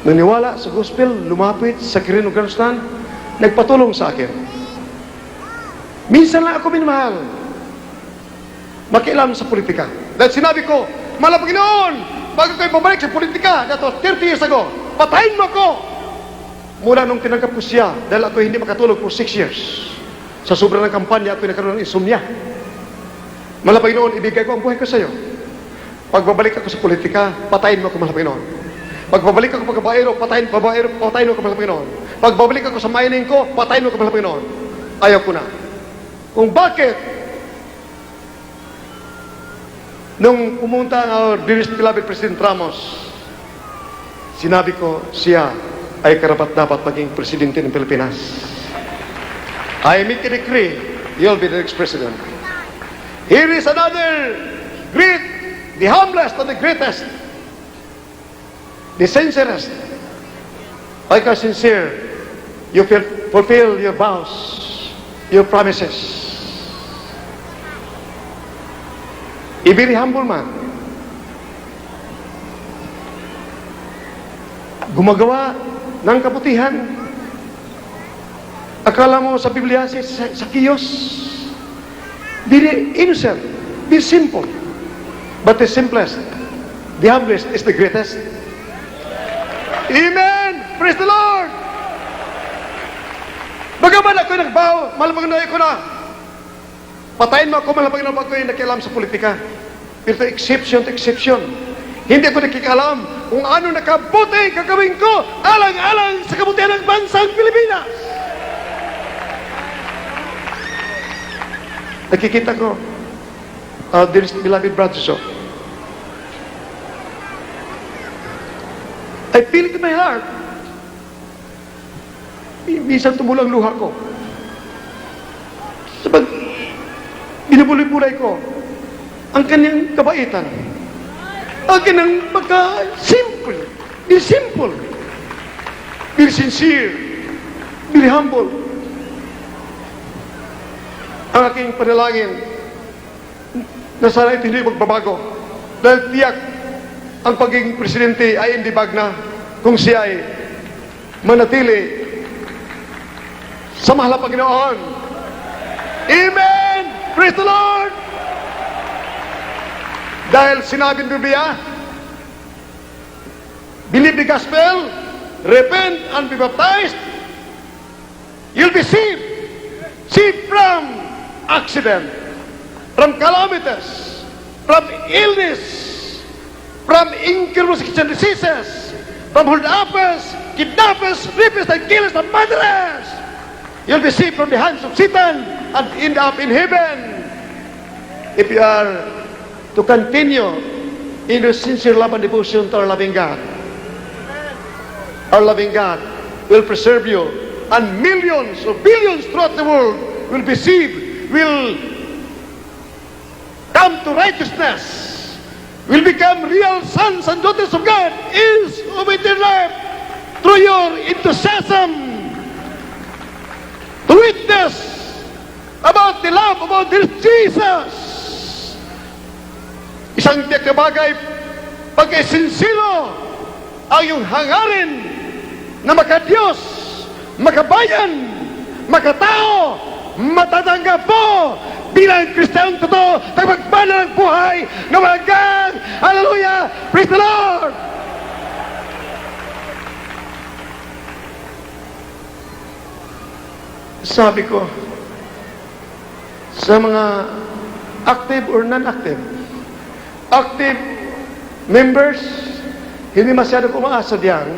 Naniwala sa gospel, lumapit sa Kirin Afghanistan, nagpatulong sa akin. Minsan lang ako minamahal, makialam sa politika. Dahil sinabi ko, mahal na Panginoon, bago kayo pabalik sa politika, that was 30 years ago, patayin mo ako! Mula nung tinanggap ko siya, dahil ako hindi makatulog for 6 years. Sa sobrang ng kampanya, ako nagkaroon ng insomnia. Mahal na Panginoon, ibigay ko ang buhay ko sa iyo. Pagbabalik ako sa politika, patayin mo ako, mahal na Panginoon. Pagbabalik ako pagkabaero, patayin mo ako, mahal na Panginoon. Pagbabalik ako sa mining ko, patayin mo ako, mahal na Panginoon. Ayaw ko na. Kung bakit, nung pumunta ang our dearest beloved President Ramos, sinabi ko, siya ay karapat-dapat maging presidente ng Pilipinas. I make a decree, you'll be the next president. Here is another great, the humblest and the greatest, the sincerest. Like a sincere, you fulfill your vows, your promises. A very humble man. Gumagawa ng kabutihan. Akala mo sa Biblia si Zacchaeus, very innocent, very simple. But the simplest, the humblest is the greatest. Amen! Praise the Lord! Bagaman ako nagbaw, malapaganoy ko na. Patayin mo ako, malapaganoy ako yung nakialam sa politika. Pero exception to exception. Hindi ako nakikialam kung ano nakabuti gagawin ko alang-alang sa kabutihan ng bansang Pilipinas. Nakikita ko, dearest beloved brothers, I feel it in my heart. Minsan tumulang luha ko. Sabag, binubulay-bulay ko ang kanyang kabaitan. Ang kanyang pagka-simple. Very simple. Very sincere. Very humble. Ang aking panalangin na sana ito hindi magbabago. Dahil tiyak ang pagiging presidente ay hindi bagna kung siya ay manatili sa mahal na Panginoon. Amen! Praise the Lord! Dahil sinabi ng Biblia, believe the gospel, repent and be baptized, you'll be saved. Saved from accident, from calamities, from illness, from incurable sickness and diseases, from hold-uppers, kidnappers, rapists, and killers, and murderers. You'll be saved from the hands of Satan and end up in heaven. If you are to continue in your sincere love and devotion to our loving God. Our loving God will preserve you, and millions or billions throughout the world will be saved, will come to righteousness, will become real sons and daughters of God, is of eternal life, through your enthusiasm to witness about the love about this Jesus. Isang tiyak na bagay, pagkasinsilo ang iyong hangarin na makadiyos, makabayan, makatao, matatanggap po bilang Kristiyano totoo, tagapagmana ng buhay na walang. Hallelujah! Praise the Lord! Sabi ko, sa mga active or non-active, active members hindi masyado umaasa diyan.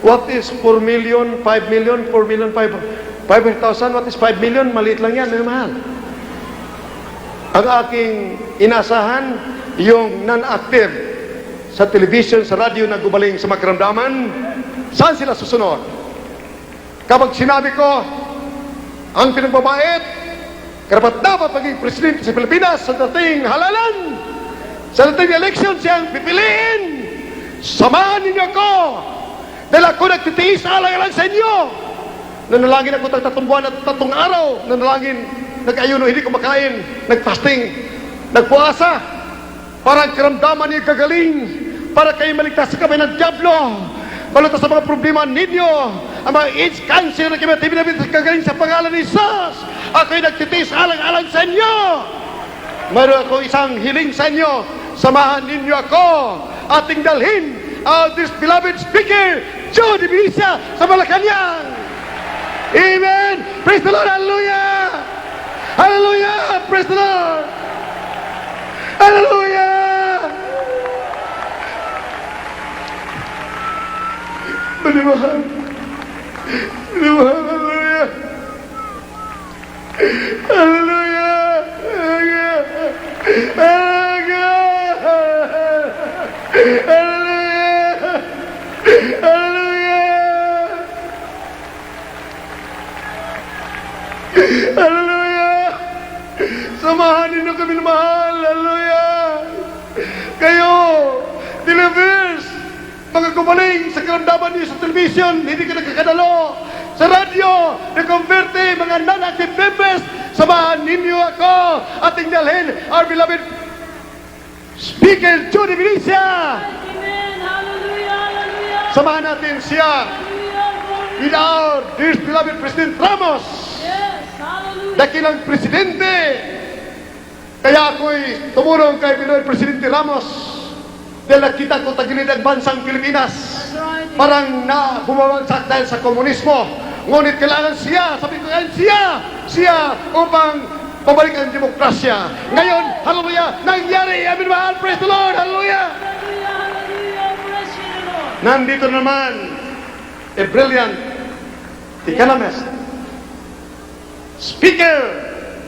What is 4 million, 5 million, 4 million, 500,000? What is 5 million? Maliit lang yan, mahal. Ang aking inasahan, yung non-active sa television, sa radyo na gumaling sa magkaramdaman, saan sila susunod? Kapag sinabi ko, ang pinagbabait, karapat dapat maging presidente sa Pilipinas sa dating halalan, sa dating election siyang pipiliin, samahan ninyo ako, dahil ako nagtitiis alang-alang sa inyo. Nanalangin ako ng 3 buwan at 3 araw, nanalangin, nag-ayuno, hindi kumakain, nag-fasting, nagpuasa, para ang karamdaman niyo kagaling, para kayo maligtas sa kamay ng Diablo, malutas sa mga problema ninyo, ang mga AIDS, cancer, na kayo kagaling sa pangalan ni Jesus. Ako'y nagtitiis alang-alang sa inyo. Mayroon ako isang hiling sa inyo, samahan ninyo ako, ating dalhin ang this beloved speaker, Joe Divinia, sa Malacanang. Amen! Praise the Lord! Hallelujah! Hallelujah! Praise the Lord! Hallelujah! Manimahal! Manimahal! Hallelujah! Hallelujah! Hallelujah! Hallelujah! Hallelujah! Samahan ninyo kami na mahal. Hallelujah! Kayo, delivers, mga gumaling sa karamdaman niyo sa television, hindi ka nakakadalo. Sa radyo, na-converte, mga non-active members, samahan ninyo ako, ating dalhin, our beloved Speaker Joe Divinia.
Amen. Hallelujah. Hallelujah.
Samahan natin siya
Hallelujah.
with our dear beloved President Ramos,
Yes. Hallelujah.
dakilang presidente. Kaya ako'y tumulong kay beloved Presidente Ramos dahil nakita ko tagilid ang bansang Pilipinas.
That's right.
Parang na bumabagsak dahil sa komunismo. Ngunit kailangan siya, sabi ko kailangan siya upang pabalik ang demokrasya. Ngayon, hallelujah, nangyari, amin mahal, praise the Lord, hallelujah.
Hallelujah. Hallelujah. Bless you, Lord.
Nandito naman, a brilliant economist, speaker,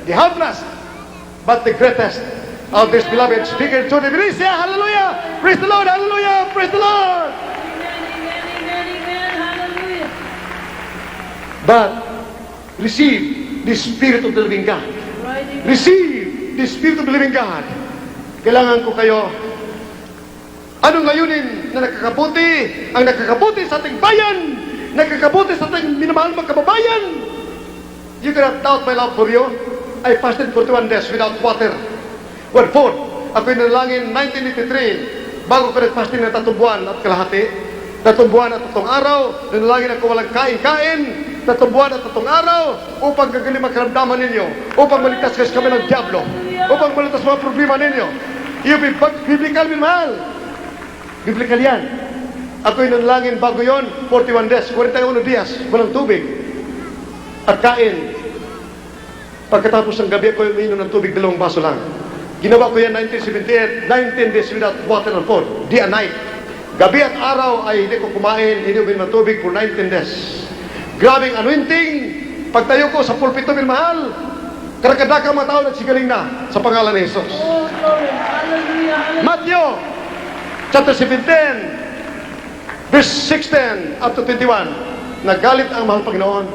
the humblest, but the greatest of this beloved speaker, Joe Divinia, hallelujah, praise the Lord, hallelujah, praise the Lord.
Amen. Amen. Amen. Amen. Hallelujah.
But receive the Spirit of the living God.
Right. Amen.
Receive the Spirit of the living God. Kailangan ko kayo, anong layunin na nakakabuti, ang nakakabuti sa ating bayan, nakakabuti sa ating minamahal mga kababayan. You cannot doubt my love for you. I fasted 41 days without water. What food? Ako'y nanalangin 1983, bago ko nag-fasting ng 3 buwan at kalahati. 3 buwan at 3 araw, nanalangin ako walang kain-kain, 3 buwan at 3 araw, upang gagaling makaramdaman ninyo, upang maligtas kayo sa kami ng Diablo, upang maligtas mga problema ninyo. You be biblical, minmahal. Biblical yan. Ako'y nanalangin bago yon 41 days, 41 dias, walang tubig at kain. Pagkatapos ng gabi, ako'y umiinom ng tubig, 2 baso lang. Ginawa ko yan 1978, 19 days without water and food, day and night. Gabi at araw ay hindi ko kumain, hindi uminom ng tubig for 19 days. Grabing anointing, pagtayo ko sa pulpito, minmahal, karakadaka mga tao nagsigaling na sa pangalan ni Jesus.
Oh, glory. Hallelujah. Hallelujah.
Matthew chapter 17 verse 16 up to 21, nagalit ang mahal Panginoon.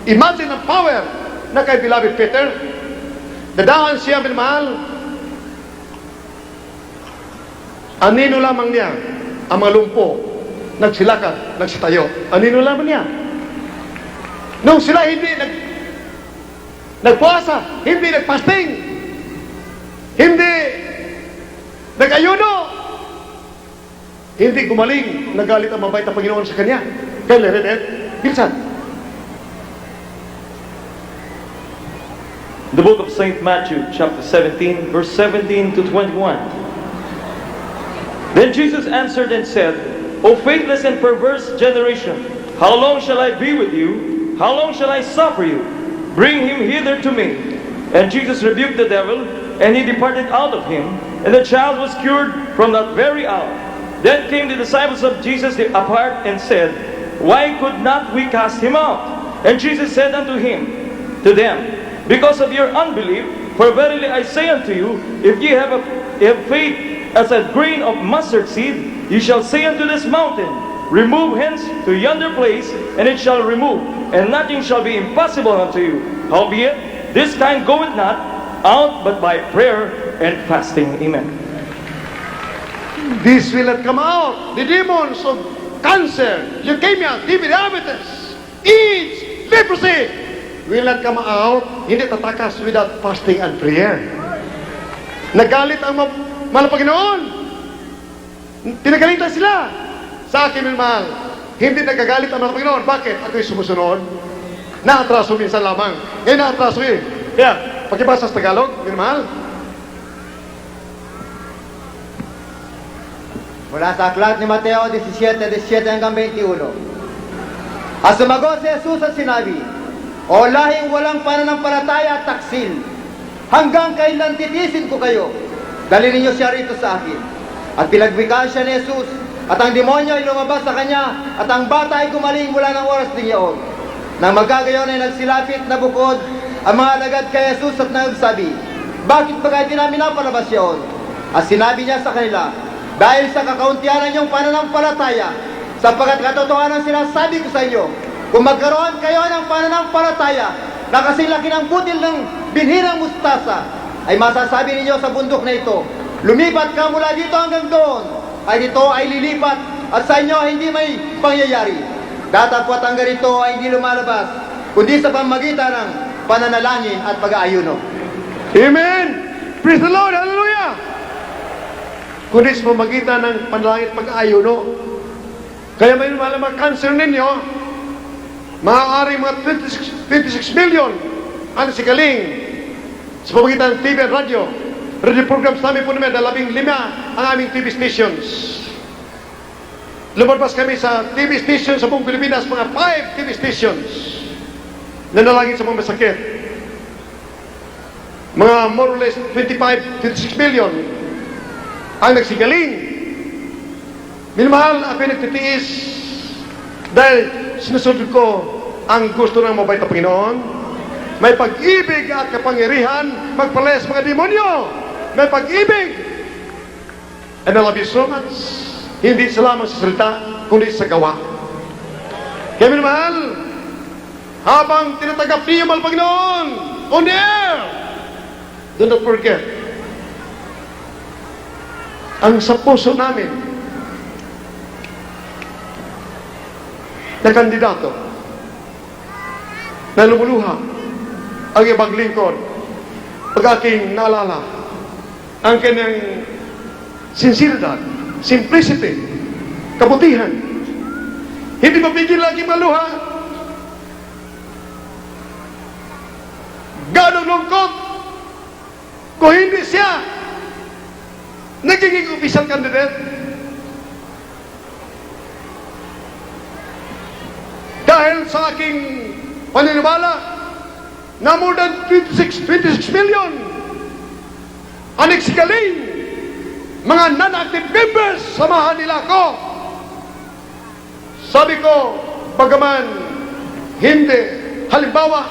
Imagine ang power na kay beloved Peter. Dadaan siya, minmahal, anino lamang niya ang mga lumpo, nagsilakad, nagsitayo. Anino lamang niya. Nung sila hindi nagpuasa, hindi nagfasting, hindi nag-ayuno, hindi gumaling, nagalit ang mabait na Panginoon sa kanya. Kaya read it, bilisan.
The book of St. Matthew, chapter 17, verse 17 to 21. Then Jesus answered and said, O faithless and perverse generation, how long shall I be with you? How long shall I suffer you? Bring him hither to me. And Jesus rebuked the devil, and he departed out of him, and the child was cured from that very hour. Then came the disciples of Jesus apart and said, Why could not we cast him out? And Jesus said unto them, Because of your unbelief, for verily I say unto you, if ye have faith as a grain of mustard seed, ye shall say unto this mountain, Remove hence to yonder place, and it shall remove, and nothing shall be impossible unto you. Howbeit, this kind goeth not out but by prayer and fasting. Amen.
This will not come out. The demons of cancer, leukemia, TB, diabetes, AIDS, leprosy will not come out. Hindi tatakas without fasting and prayer. Nagalit ang mahal na Panginoon. Tinagalitan sila. Sa akin, mahal, hindi nagagalit ang mahal na Panginoon. Bakit? Ako'y sumusunod. Naatraso minsan lamang. Ngayon naatraso eh. Kaya, pakibasa sa Tagalog, mahal.
Mula sa aklat ni Mateo 17:17 hanggang 21. At sumagot si Jesus at sinabi, O lahing walang pananampalataya at taksil, hanggang kailan titisin ko kayo? Dali ninyo siya rito sa akin. At pinagwikaan siya ni Jesus, at ang demonyo ay lumabas sa kanya, at ang bata ay gumaling mula ng oras din iyon. Nang magkagayon ay nagsilapit na bukod ang mga alagad kay Jesus at nagsabi, Bakit ba kayo di namin napalabas yun? At sinabi niya sa kanila, Dahil sa kakauntian ng inyong pananampalataya, sapagkat katotohanan sinasabi ko sa inyo, kung magkaroon kayo ng pananampalataya na kasing laki ng butil ng binhirang mustasa, ay masasabi ninyo sa bundok na ito, lumipat ka mula dito hanggang doon, ay dito ay lilipat, at sa inyo hindi may pangyayari. Datapwat ang ganito ay hindi lumalabas, kundi sa pamagitan ng pananalangin at pag-aayuno.
Amen! Praise the Lord! Hallelujah! Kundi sa pamagitan ng panalangin at pag-aayuno. Kaya may mga cancer ninyo, maaari mga 26 million ang sigaling sa pamagitan ng TV at radio. Radio programs namin po namin, 15 ang aming TV stations. Lumabas kami sa TV stations sa buong Pilipinas, mga 5 TV stations na nalangin sa mga masakit. Mga more or less 25-26 million ang nagsigaling. Minamahal, ako nagtitiis dahil sinusunod ko ang gusto ng mabait na Panginoon. May pag-ibig at kapangyarihan magpalayas mga demonyo. May pag-ibig. And I love you so much. Hindi sa lamang sa salita, kundi sa gawa. Kaya minamahal, habang tinatagap niyo mahal Panginoon on the air, do not forget ang sa puso namin na kandidato na lumuluha ang ibang lingkod pag aking naalala ang kanyang sinceridad, simplicity, kabutihan. Hindi mapigil lagi maluha. Ganong lungkot kung hindi siya nagiging official candidate. Dahil sa aking paniniwala na more than 26 million ang nagsikaling mga non-active members, samahan nila ako. Sabi ko, bagaman hindi, halimbawa,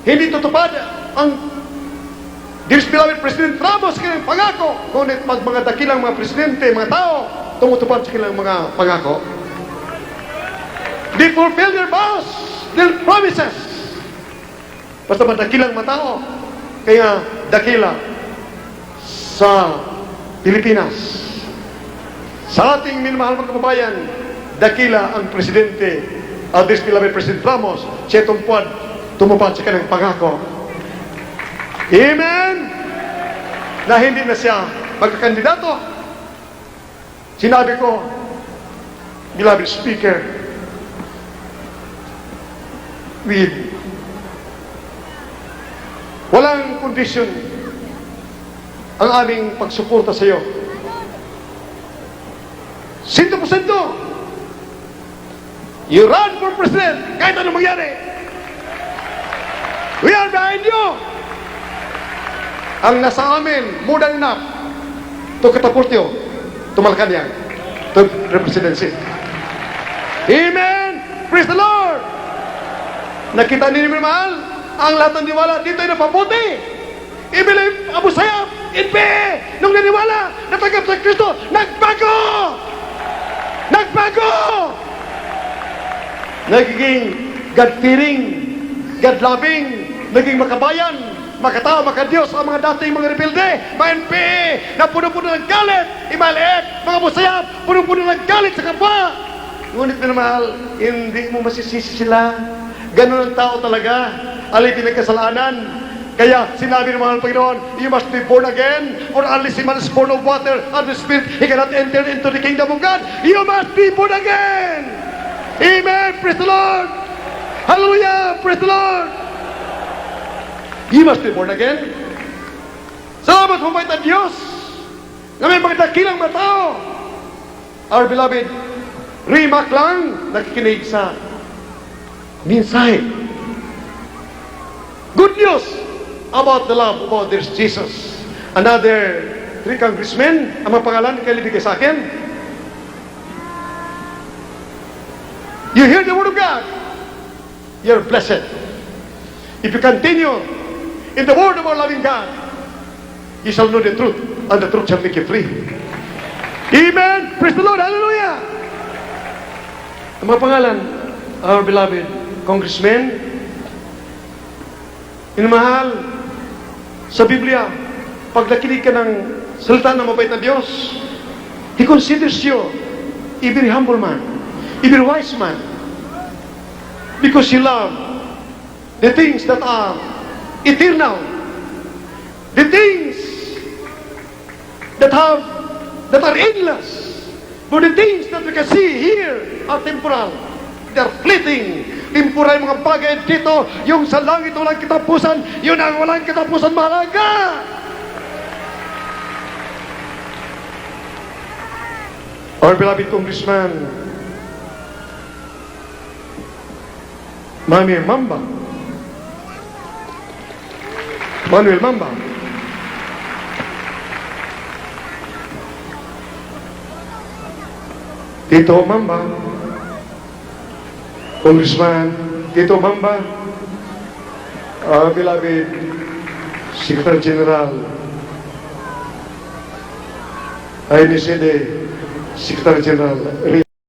hindi tutupad ang Dear beloved President Ramos, kanilang pangako. Ngunit pag mga dakilang mga presidente, mga tao, tumutupad sa kanilang mga pangako. They fulfill their vows, their promises. Basta mga dakilang mga tao. Kaya dakila sa Pilipinas. Sa ating minamahal mga kababayan, dakila ang presidente, Dear beloved President Ramos, siya tumupad sa kanilang pangako. Amen! Na hindi na siya magkakandidato. Sinabi ko, beloved Speaker, with walang kondisyon ang aming pagsuporta sa iyo. 100%! You run for President kahit anong mangyari. We are behind you! Ang nasa amin, more than enough to catapult you to Malacanang. to presidency. Amen! Praise the Lord! Nakita ninyo mahal, ang lahat ng niwala dito ay napabuti. I-believe Abu Sayyaf, nung naniwala, natanggap sa Kristo, nagbago! Nagbago! Nagiging God-fearing, God-loving, naging makabayan, makatao, makadiyos ang mga dating mga rebelde, mga NPA, na puno-puno ng galit, imaliit, mga busayap, puno-puno ng galit sa kapwa. Ngunit minamahal, hindi mo masisisi sila. Ganun ang tao talaga, alipin ng kasalanan. Kaya sinabi ng mga Panginoon, you must be born again, for unless a man is born of water and the Spirit, he cannot enter into the kingdom of God. You must be born again. Amen. Praise the Lord. Hallelujah. Praise the Lord. You must be born again. Salamat po ang Diyos na may mga dakilang mga tao. Our beloved, Rimac lang nakikinig sa mensahe. Good news about the love about this Jesus. Another 3 congressmen, ang mga pangalan kalibigay sa akin. You hear the word of God, you're blessed. If you continue in the word of our loving God, you shall know the truth, and the truth shall make you free. Amen. Praise the Lord. Hallelujah. Ang mga pangalan, our beloved congressmen, inamahal sa Biblia, pag nakinig ka ng salita ng mabait na Diyos, He considers you a very humble man, a very wise man, because you love the things that are eternal, the things that are endless. But the things that we can see here are temporal. They are fleeting. Temporal yung mga bagay dito, yung sa langit walang katapusan, yun ang walang katapusan mahalaga. Our beloved Congressman Manuel Mamba, Tito Mamba, Congressman Tito Mamba, our beloved Secretary General INCD, Secretary General